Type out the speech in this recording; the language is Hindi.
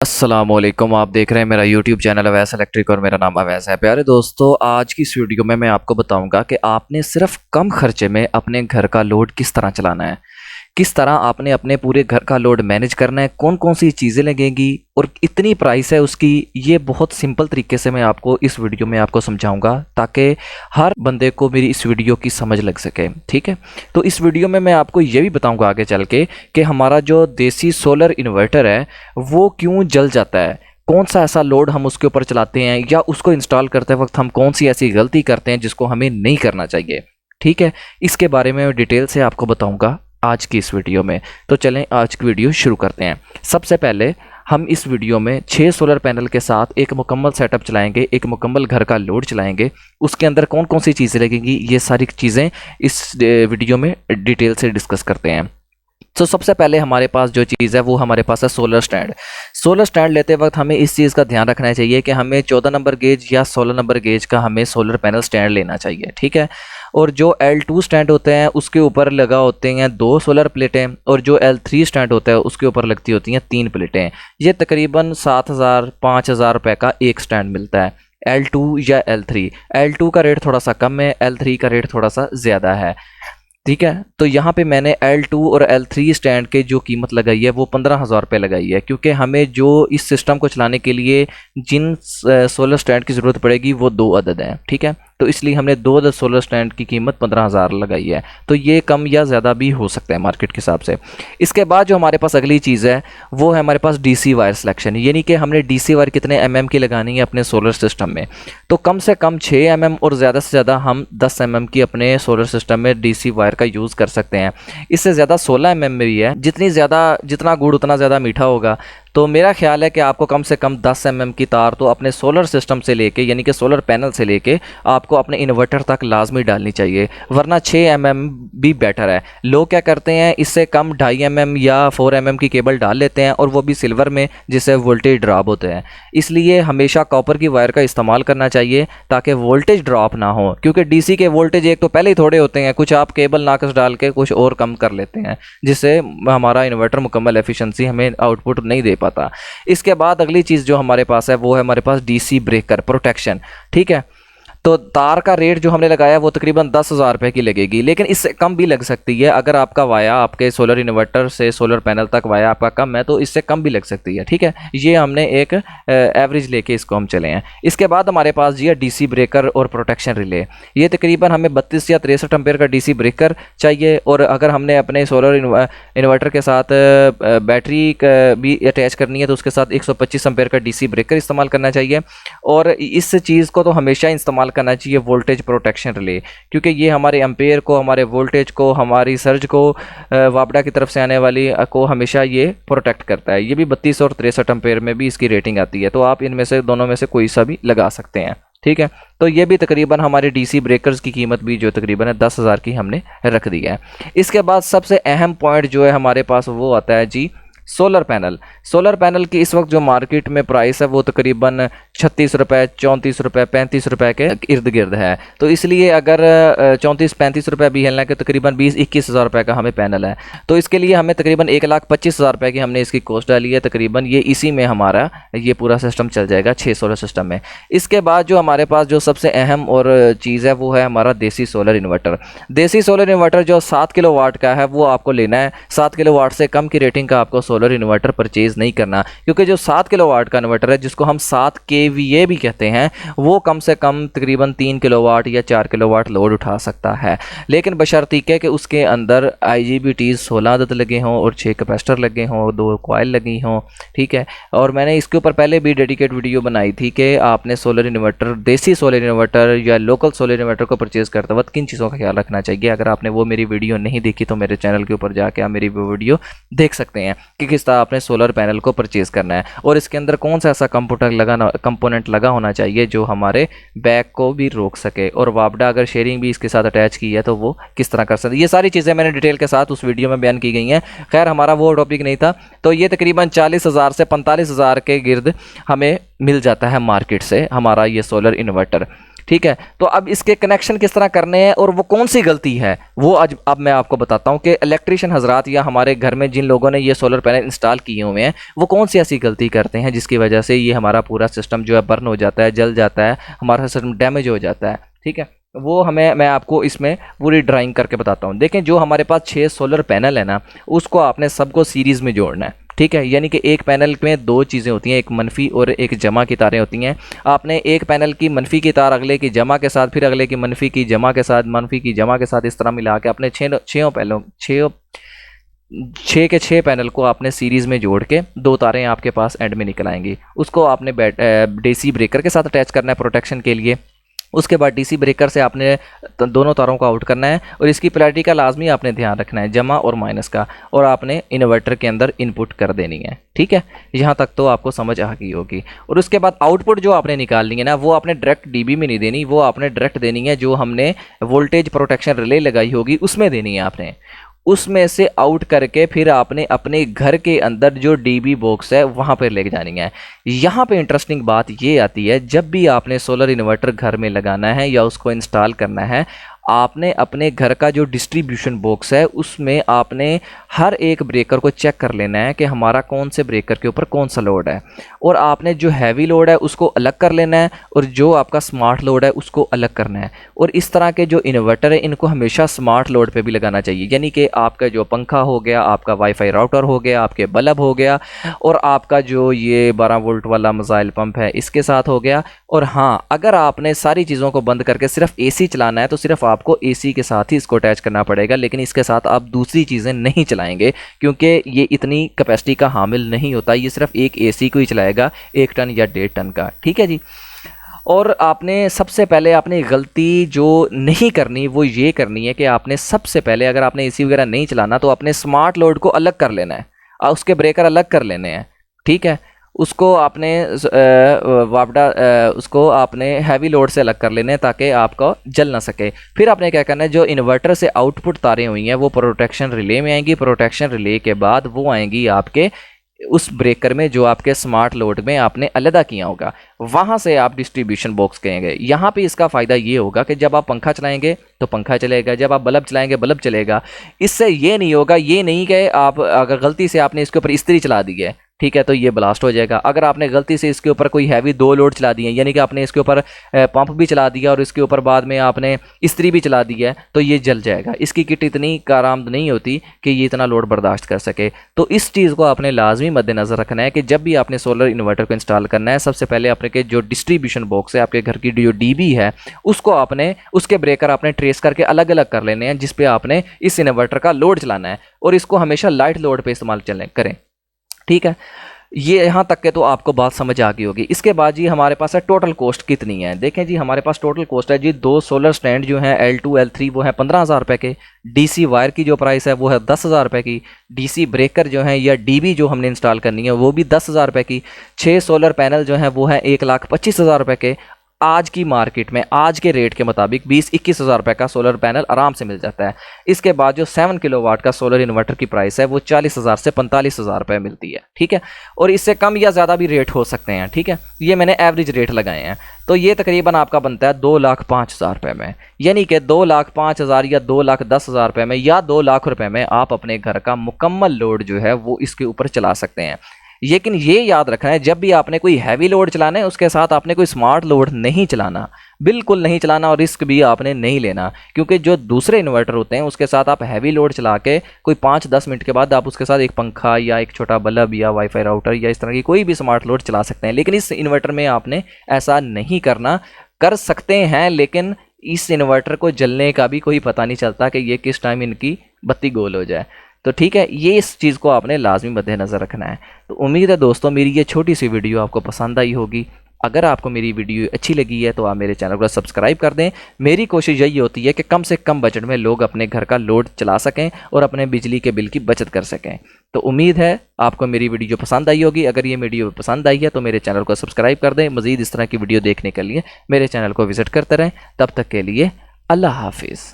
अस्सलामुअलैकुम। आप देख रहे हैं मेरा यूट्यूब चैनल अवैस इलेक्ट्रिक और मेरा नाम अवैस है। प्यारे दोस्तों, आज की इस वीडियो में मैं आपको बताऊंगा कि आपने सिर्फ कम खर्चे में अपने घर का लोड किस तरह चलाना है, किस तरह आपने अपने पूरे घर का लोड मैनेज करना है, कौन कौन सी चीज़ें लगेंगी और इतनी प्राइस है उसकी। ये बहुत सिंपल तरीके से मैं आपको इस वीडियो में आपको समझाऊंगा ताकि हर बंदे को मेरी इस वीडियो की समझ लग सके। ठीक है, तो इस वीडियो में मैं आपको ये भी बताऊंगा आगे चल के कि हमारा जो देसी सोलर इन्वर्टर है वो क्यों जल जाता है, कौन सा ऐसा लोड हम उसके ऊपर चलाते हैं या उसको इंस्टॉल करते वक्त हम कौन सी ऐसी गलती करते हैं जिसको हमें नहीं करना चाहिए। ठीक है, इसके बारे में मैं डिटेल से आपको बताऊंगा आज की इस वीडियो में। तो चलें आज की वीडियो शुरू करते हैं। सबसे पहले हम इस वीडियो में 6 सोलर पैनल के साथ एक मुकम्मल सेटअप चलाएंगे, एक मुकम्मल घर का लोड चलाएंगे। उसके अंदर कौन कौन सी चीज़ें लगेंगी ये सारी चीज़ें इस वीडियो में डिटेल से डिस्कस करते हैं। तो सबसे पहले हमारे पास जो चीज़ है वो हमारे पास है सोलर स्टैंड। सोलर स्टैंड लेते वक्त हमें इस चीज़ का ध्यान रखना चाहिए कि हमें 14 नंबर गेज या 16 नंबर गेज का हमें सोलर पैनल स्टैंड लेना चाहिए। ठीक है, और जो L2 स्टैंड होते हैं उसके ऊपर लगा होते हैं 2 सोलर प्लेटें और जो L3 स्टैंड होता है उसके ऊपर लगती होती हैं 3 प्लेटें। ये तकरीबन 7,000-5,000 रुपये का एक स्टैंड मिलता है, L2 या L3। L2 का रेट थोड़ा सा कम है, L3 का रेट थोड़ा सा ज़्यादा है। ठीक है, तो यहाँ पे मैंने L2 और L3 स्टैंड के जो कीमत लगाई है वो 15,000 रुपये लगाई है, क्योंकि हमें जो इस सिस्टम को चलाने के लिए जिन सोलर स्टैंड की ज़रूरत पड़ेगी वो 2 अदद हैं। ठीक है, तो इसलिए हमने 2 अदद सोलर स्टैंड की कीमत 15,000 लगाई है। तो ये कम या ज़्यादा भी हो सकता है मार्केट के हिसाब से। इसके बाद जो हमारे पास अगली चीज़ है वो है हमारे पास DC वायर सिलेक्शन, यानी कि हमने DC वायर कितने mm की लगानी है अपने सोलर सिस्टम में। तो कम से कम 6 mm और ज़्यादा से ज़्यादा हम 10 mm की अपने सोलर सिस्टम में DC वायर का यूज़ कर सकते हैं। इससे ज़्यादा 16 mm में भी है। जितना गुड़ उतना ज़्यादा मीठा होगा। तो मेरा ख्याल है कि आपको कम से कम 10 mm की तार तो अपने सोलर सिस्टम से लेके यानी कि सोलर पैनल से लेके आपको अपने इन्वर्टर तक लाजमी डालनी चाहिए, वरना 6 mm भी बेटर है। लोग क्या करते हैं, इससे कम 2.5 mm या 4 mm की केबल डाल लेते हैं और वो भी सिल्वर में, जिससे वोल्टेज ड्रॉप होते हैं। इसलिए हमेशा कॉपर की वायर का इस्तेमाल करना चाहिए ताकि वोल्टेज ड्रॉप ना हो, क्योंकि DC के वोल्टेज एक तो पहले ही थोड़े होते हैं, कुछ आप केबल नाकस डाल के कुछ और कम कर लेते हैं, जिससे हमारा इन्वर्टर मुकम्मल एफिशिएंसी हमें आउटपुट नहीं दे पाता। इसके बाद अगली चीज़ जो हमारे पास है वो है हमारे पास DC ब्रेकर प्रोटेक्शन। ठीक है, तो तार का रेट जो हमने लगाया वो तकरीबन 10,000 रुपये की लगेगी, लेकिन इससे कम भी लग सकती है। अगर आपका वाया आपके सोलर इन्वर्टर से सोलर पैनल तक वाया आपका कम है तो इससे कम भी लग सकती है। ठीक है, ये हमने एक एवरेज लेके इसको हम चले हैं। इसके बाद हमारे पास जी है DC ब्रेकर और प्रोटेक्शन रिले। ये तकरीबन हमें 32 या 63 एम्पेयर का DC ब्रेकर चाहिए, और अगर हमने अपने सोलर इन्वर्टर के साथ बैटरी भी अटैच करनी है तो उसके साथ 125 एम्पेयर का DC ब्रेकर इस्तेमाल करना चाहिए। और इस चीज़ को तो हमेशा इस्तेमाल करना चाहिए वोल्टेज प्रोटेक्शन रिले, क्योंकि ये हमारे एम्पेयर को, हमारे वोल्टेज को, हमारी सर्ज को, वापडा की तरफ से आने वाली को हमेशा ये प्रोटेक्ट करता है। ये भी 32 और 63 एम्पेयर में भी इसकी रेटिंग आती है, तो आप इनमें से दोनों में से कोई सा भी लगा सकते हैं। ठीक है, तो ये भी तकरीबन हमारे DC ब्रेकर्स की कीमत भी जो तकरीबन 10,000 की हमने रख दी है। इसके बाद सबसे अहम पॉइंट जो है हमारे पास वो आता है जी सोलर पैनल। सोलर पैनल की इस वक्त जो मार्केट में प्राइस है वो तकरीबन 36 रुपये, 34 रुपये, 35 रुपये के इर्द गिर्द है। तो इसलिए अगर 34-35 रुपये भी है कि तकरीबन 20-21 हज़ार रुपये का हमें पैनल है, तो इसके लिए हमें तकरीबन 1,25,000 रुपये की हमने इसकी कॉस्ट डाली है। तकरीबन ये इसी में हमारा ये पूरा सिस्टम चल जाएगा 6 सोलर सिस्टम में। इसके बाद जो हमारे पास जो सबसे अहम और चीज़ है वो है हमारा देसी सोलर इन्वर्टर। देसी सोलर इन्वर्टर जो 7 किलोवाट का है वो आपको लेना है। 7 किलोवाट से कम की रेटिंग का आपको सोलर इन्वर्टर परचेज नहीं करना, क्योंकि जो 7 किलोवाट का इन्वर्टर है जिसको हम 7 kVA भी कहते हैं, वो कम से कम तकरीबन 3 किलोवाट या 4 किलोवाट लोड उठा सकता है, लेकिन बशर्ते कि उसके अंदर IGBTs 16 अदद लगे हों और 6 कैपेसिटर लगे हों, 2 कॉइल लगी हों। ठीक है, और मैंने इसके ऊपर पहले भी डेडिकेट वीडियो बनाई थी कि आपने सोलर इन्वर्टर, देसी सोलर इन्वर्टर या लोकल सोलर इन्वर्टर को परचेज़ करते वक्त किन चीज़ों का ख्याल रखना चाहिए। अगर आपने वो मेरी वीडियो नहीं देखी तो मेरे चैनल के ऊपर जाके आप मेरी वो वीडियो देख सकते हैं कि किस तरह आपने सोलर पैनल को परचेज़ करना है और इसके अंदर कौन सा ऐसा कंपोनेंट लगा होना चाहिए जो हमारे बैक को भी रोक सके, और वापडा अगर शेयरिंग भी इसके साथ अटैच की है तो वो किस तरह कर सकते हैं। ये सारी चीज़ें मैंने डिटेल के साथ उस वीडियो में बयान की गई हैं। खैर हमारा वो टॉपिक नहीं था। तो ये तकरीबन 40,000 से 45,000 के गिर्द हमें मिल जाता है मार्केट से हमारा ये सोलर इन्वर्टर। ठीक है। तो अब इसके कनेक्शन किस तरह करने हैं और वो कौन सी गलती है वो आज अब मैं आपको बताता हूँ कि इलेक्ट्रिशियन हजरात या हमारे घर में जिन लोगों ने ये सोलर पैनल इंस्टॉल किए हुए हैं वो कौन सी ऐसी गलती करते हैं जिसकी वजह से ये हमारा पूरा सिस्टम जो है बर्न हो जाता है, जल जाता है, हमारा सिस्टम डैमेज हो जाता है। ठीक है, वो हमें मैं आपको इसमें पूरी ड्राइंग करके बताता हूँ। देखें, जो हमारे पास 6 सोलर पैनल है ना, उसको आपने सबको सीरीज़ में जोड़ना है। ठीक है, यानी कि एक पैनल में दो चीज़ें होती हैं, एक मनफी और एक जमा की तारें होती हैं। आपने एक पैनल की मनफी की तार अगले की जमा के साथ, फिर अगले की मनफी की जमा के साथ, मनफी की जमा के साथ, इस तरह मिला के अपने छः के छः पैनल को आपने सीरीज़ में जोड़ के दो तारें आपके पास एंड में निकल आएंगी। उसको आपने डीसी ब्रेकर के साथ अटैच करना है प्रोटेक्शन के लिए। उसके बाद डीसी ब्रेकर से आपने दोनों तारों को आउट करना है और इसकी पोलैरिटी का लाजमी आपने ध्यान रखना है, जमा और माइनस का, और आपने इन्वर्टर के अंदर इनपुट कर देनी है। ठीक है, यहाँ तक तो आपको समझ आ गई होगी। और उसके बाद आउटपुट जो आपने निकालनी है ना, वो आपने डायरेक्ट डीबी में नहीं देनी, वो आपने डायरेक्ट देनी है जो हमने वोल्टेज प्रोटेक्शन रिले लगाई होगी उसमें देनी है आपने। उसमें से आउट करके फिर आपने अपने घर के अंदर जो डीबी बॉक्स है वहाँ पर लेके जानी है। यहाँ पे इंटरेस्टिंग बात ये आती है, जब भी आपने सोलर इन्वर्टर घर में लगाना है या उसको इंस्टॉल करना है, आपने अपने घर का जो डिस्ट्रीब्यूशन बॉक्स है उसमें आपने हर एक ब्रेकर को चेक कर लेना है कि हमारा कौन से ब्रेकर के ऊपर कौन सा लोड है, और आपने जो हैवी लोड है उसको अलग कर लेना है और जो आपका स्मार्ट लोड है उसको अलग करना है। और इस तरह के जो इन्वर्टर है इनको हमेशा स्मार्ट लोड पे भी लगाना चाहिए, यानी कि आपका जो पंखा हो गया, आपका वाईफाई राउटर हो गया, आपके बल्ब हो गया, और आपका जो ये 12 वोल्ट वाला मिसाइल पंप है इसके साथ हो गया। और हाँ, अगर आपने सारी चीज़ों को बंद करके सिर्फ एसी चलाना है तो सिर्फ आपको एसी के साथ ही इसको अटैच करना पड़ेगा, लेकिन इसके साथ आप दूसरी चीज़ें नहीं चलाएंगे क्योंकि ये इतनी कैपेसिटी का हामिल नहीं होता, ये सिर्फ एक एसी को ही चलाएगा 1 टन या 1.5 टन का। ठीक है जी। और आपने सबसे पहले आपने गलती जो नहीं करनी वो ये करनी है कि आपने सबसे पहले, अगर आपने एसी वगैरह नहीं चलाना तो अपने स्मार्ट लोड को अलग कर लेना है, उसके ब्रेकर अलग कर लेने हैं। ठीक है, उसको आपने उसको आपने हैवी लोड से अलग कर लेने हैं ताकि आपको जल ना सके। फिर आपने क्या करना है, जो इन्वर्टर से आउटपुट तारें हुई हैं वो प्रोटेक्शन रिले में आएंगी, प्रोटेक्शन रिले के बाद वो आएंगी आपके उस ब्रेकर में जो आपके स्मार्ट लोड में आपने अलहदा किया होगा, वहाँ से आप डिस्ट्रीब्यूशन बॉक्स कहेंगे। यहाँ पे इसका फ़ायदा ये होगा कि जब आप पंखा चलाएंगे तो पंखा चलेगा, जब आप बल्ब चलाएंगे बल्ब चलेगा। इससे ये नहीं होगा, ये नहीं कि आप अगर गलती से आपने इसके ऊपर इस्त्री चला दी है, ठीक है, तो ये ब्लास्ट हो जाएगा। अगर आपने गलती से इसके ऊपर कोई हैवी 2 लोड चला दिए, यानी कि आपने इसके ऊपर पंप भी चला दिया और इसके ऊपर बाद में आपने इस्त्री भी चला दी है, तो ये जल जाएगा। इसकी किट इतनी कारआमद नहीं होती कि ये इतना लोड बर्दाश्त कर सके। तो इस चीज़ को आपने लाजमी मद्देनज़र रखना है कि जब भी आपने सोलर इन्वर्टर को इंस्टॉल करना है, सबसे पहले आपने के जो डिस्ट्रीब्यूशन बॉक्स है, आपके घर की जो डीबी है, उसको आपने, उसके ब्रेकर आपने ट्रेस करके अलग अलग कर लेने हैं जिस पे आपने इस इन्वर्टर का लोड चलाना है, और इसको हमेशा लाइट लोड पे इस्तेमाल करें। ठीक है, ये यहाँ तक के तो आपको बात समझ आ गई होगी। इसके बाद जी हमारे पास है टोटल कॉस्ट कितनी है। देखें जी, हमारे पास टोटल कॉस्ट है जी, 2 सोलर स्टैंड जो हैं L2 L3 वो है 15,000 रुपये के। डीसी वायर की जो प्राइस है वो है 10,000 रुपये की। डीसी ब्रेकर जो है या डीबी जो हमने इंस्टॉल करनी है वो भी 10,000 रुपये की। 6 सोलर पैनल जो हैं वो है 1,25,000 रुपये के। आज की मार्केट में आज के रेट के मुताबिक 20-21 हज़ार रुपये का सोलर पैनल आराम से मिल जाता है। इसके बाद जो 7 किलोवाट का सोलर इन्वर्टर की प्राइस है वो 40,000 से 45,000 रुपये मिलती है। ठीक है, और इससे कम या ज़्यादा भी रेट हो सकते हैं। ठीक है, ये मैंने एवरेज रेट लगाए हैं। तो ये तकरीबन आपका बनता है 2,05,000 रुपये में, यानी कि 2,05,000 या 2,10,000 रुपये में या 2 लाख रुपये में आप अपने घर का मुकम्मल लोड जो है वो इसके ऊपर चला सकते हैं। लेकिन ये याद रखना है, जब भी आपने कोई हैवी लोड चलाना है उसके साथ आपने कोई स्मार्ट लोड नहीं चलाना, बिल्कुल नहीं चलाना, और रिस्क भी आपने नहीं लेना, क्योंकि जो दूसरे इन्वर्टर होते हैं उसके साथ आप हैवी लोड चला के कोई 5-10 मिनट के बाद आप उसके साथ एक पंखा या एक छोटा बल्ब या वाईफाई राउटर या इस तरह की कोई भी स्मार्ट लोड चला सकते हैं। लेकिन इस इन्वर्टर में आपने ऐसा नहीं करना। कर सकते हैं लेकिन इस इन्वर्टर को जलने का भी कोई पता नहीं चलता कि ये किस टाइम इनकी बत्ती गोल हो जाए। तो ठीक है, ये इस चीज़ को आपने लाजमी मद्देनज़र रखना है। तो उम्मीद है दोस्तों मेरी ये छोटी सी वीडियो आपको पसंद आई होगी। अगर आपको मेरी वीडियो अच्छी लगी है तो आप मेरे चैनल को सब्सक्राइब कर दें। मेरी कोशिश यही होती है कि कम से कम बजट में लोग अपने घर का लोड चला सकें और अपने बिजली के बिल की बचत कर सकें। तो उम्मीद है आपको मेरी वीडियो पसंद आई होगी। अगर ये वीडियो पसंद आई है तो मेरे चैनल को सब्सक्राइब कर दें। मज़ीद इस तरह की वीडियो देखने के लिए मेरे चैनल को विज़िट करते रहें। तब तक के लिए अल्लाह हाफिज़।